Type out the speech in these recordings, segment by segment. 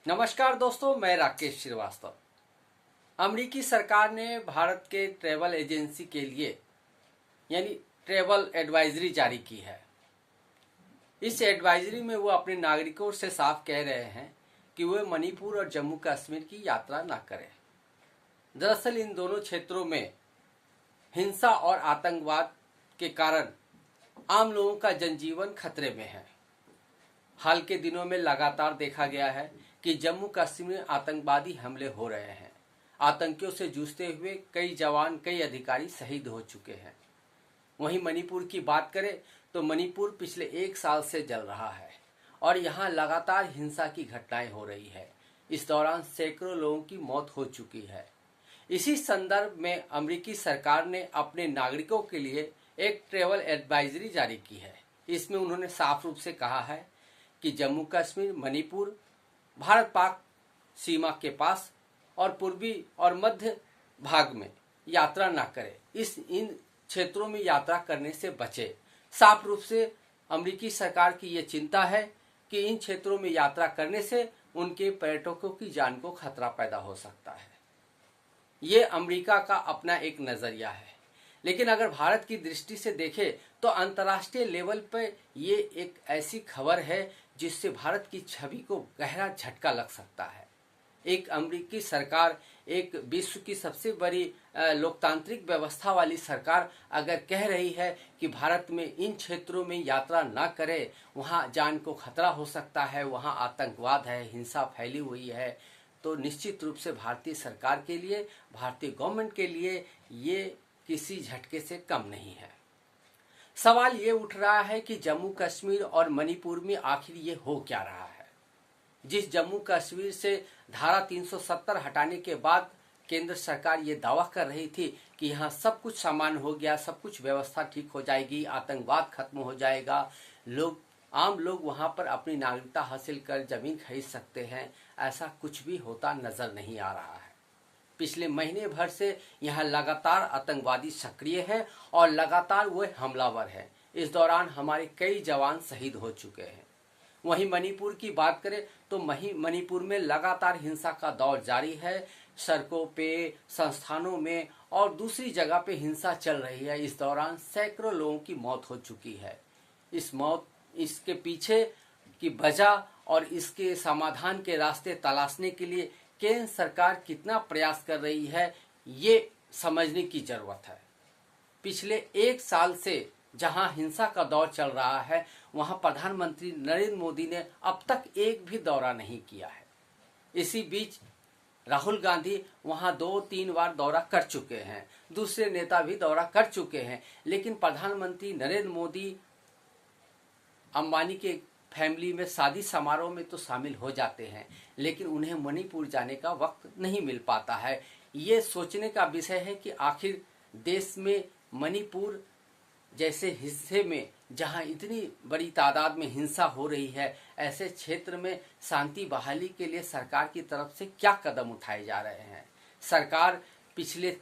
नमस्कार दोस्तों, मैं राकेश श्रीवास्तव। अमेरिकी सरकार ने भारत के ट्रैवल एजेंसी के लिए यानी ट्रैवल एडवाइजरी जारी की है। इस एडवाइजरी में वो अपने नागरिकों से साफ कह रहे हैं कि वे मणिपुर और जम्मू कश्मीर की यात्रा न करें। दरअसल इन दोनों क्षेत्रों में हिंसा और आतंकवाद के कारण आम लोगों का जनजीवन खतरे में है। हाल के दिनों में लगातार देखा गया है कि जम्मू कश्मीर में आतंकवादी हमले हो रहे हैं। आतंकियों से जूझते हुए कई जवान, कई अधिकारी शहीद हो चुके हैं। वहीं मणिपुर की बात करें तो मणिपुर पिछले 1 साल से जल रहा है और यहाँ लगातार हिंसा की घटनाएं हो रही है। इस दौरान सैकड़ों लोगों की मौत हो चुकी है। इसी संदर्भ में अमेरिकी सरकार ने अपने नागरिकों के लिए एक ट्रैवल एडवाइजरी जारी की है। इसमें उन्होंने साफ रूप से कहा है कि जम्मू कश्मीर, मणिपुर, भारत पाक सीमा के पास और पूर्वी और मध्य भाग में यात्रा न करें। इन क्षेत्रों में यात्रा करने से बचे। साफ रूप से अमेरिकी सरकार की ये चिंता है कि इन क्षेत्रों में यात्रा करने से उनके पर्यटकों की जान को खतरा पैदा हो सकता है। ये अमेरिका का अपना एक नजरिया है, लेकिन अगर भारत की दृष्टि से देखें तो अंतर्राष्ट्रीय लेवल पर ये एक ऐसी खबर है जिससे भारत की छवि को गहरा झटका लग सकता है। एक अमेरिकी सरकार, एक विश्व की सबसे बड़ी लोकतांत्रिक व्यवस्था वाली सरकार अगर कह रही है कि भारत में इन क्षेत्रों में यात्रा न करें, वहाँ जान को खतरा हो सकता है, वहाँ आतंकवाद है, हिंसा फैली हुई है, तो निश्चित रूप से भारतीय सरकार के लिए, भारतीय गवर्नमेंट के लिए ये किसी झटके से कम नहीं है। सवाल ये उठ रहा है कि जम्मू कश्मीर और मणिपुर में आखिर ये हो क्या रहा है। जिस जम्मू कश्मीर से धारा 370 हटाने के बाद केंद्र सरकार ये दावा कर रही थी कि यहाँ सब कुछ सामान्य हो गया, सब कुछ व्यवस्था ठीक हो जाएगी, आतंकवाद खत्म हो जाएगा, आम लोग वहाँ पर अपनी नागरिकता हासिल कर जमीन खरीद सकते हैं, ऐसा कुछ भी होता नजर नहीं आ रहा है। पिछले महीने भर से यहाँ लगातार आतंकवादी सक्रिय हैं और लगातार वो हमलावर हैं। इस दौरान हमारे कई जवान शहीद हो चुके हैं। वहीं मणिपुर की बात करें तो मणिपुर में लगातार हिंसा का दौर जारी है। सड़कों पे, संस्थानों में और दूसरी जगह पे हिंसा चल रही है। इस दौरान सैकड़ों लोगों की मौत हो चुकी है। इसके पीछे की वजह और इसके समाधान के रास्ते तलाशने के लिए केंद्र सरकार कितना प्रयास कर रही है, ये समझने की जरूरत है। पिछले 1 साल से जहां हिंसा का दौर चल रहा है, वहां प्रधानमंत्री नरेंद्र मोदी ने अब तक एक भी दौरा नहीं किया है। इसी बीच राहुल गांधी वहां 2-3 बार दौरा कर चुके हैं, दूसरे नेता भी दौरा कर चुके हैं, लेकिन प्रधानमंत्री नरेंद्र मोदी अंबानी के फैमिली में शादी समारोह में तो शामिल हो जाते हैं, लेकिन उन्हें मणिपुर जाने का वक्त नहीं मिल पाता है। ये सोचने का विषय है कि आखिर देश में मणिपुर जैसे हिस्से में जहां इतनी बड़ी तादाद में हिंसा हो रही है, ऐसे क्षेत्र में शांति बहाली के लिए सरकार की तरफ से क्या कदम उठाए जा रहे हैं। सरकार पिछले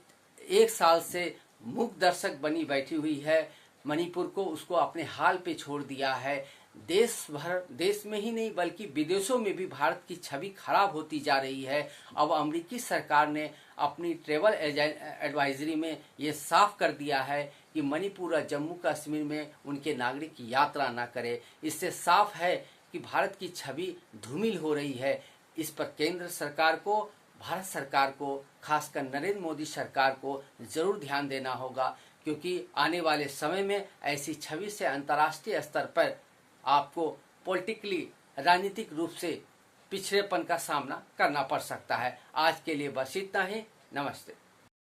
1 साल से मूक दर्शक बनी बैठी हुई है। मणिपुर को उसको अपने हाल पे छोड़ दिया है। देश में ही नहीं बल्कि विदेशों में भी भारत की छवि खराब होती जा रही है। अब अमेरिकी सरकार ने अपनी ट्रैवल एडवाइजरी में ये साफ कर दिया है कि मणिपुर और जम्मू कश्मीर में उनके नागरिक यात्रा न करें। इससे साफ है कि भारत की छवि धूमिल हो रही है। इस पर केंद्र सरकार को, भारत सरकार को, खासकर नरेंद्र मोदी सरकार को जरूर ध्यान देना होगा, क्योंकि आने वाले समय में ऐसी छवि से अंतर्राष्ट्रीय स्तर पर आपको पॉलिटिकली, राजनीतिक रूप से पिछड़ेपन का सामना करना पड़ सकता है। आज के लिए बस इतना ही। नमस्ते।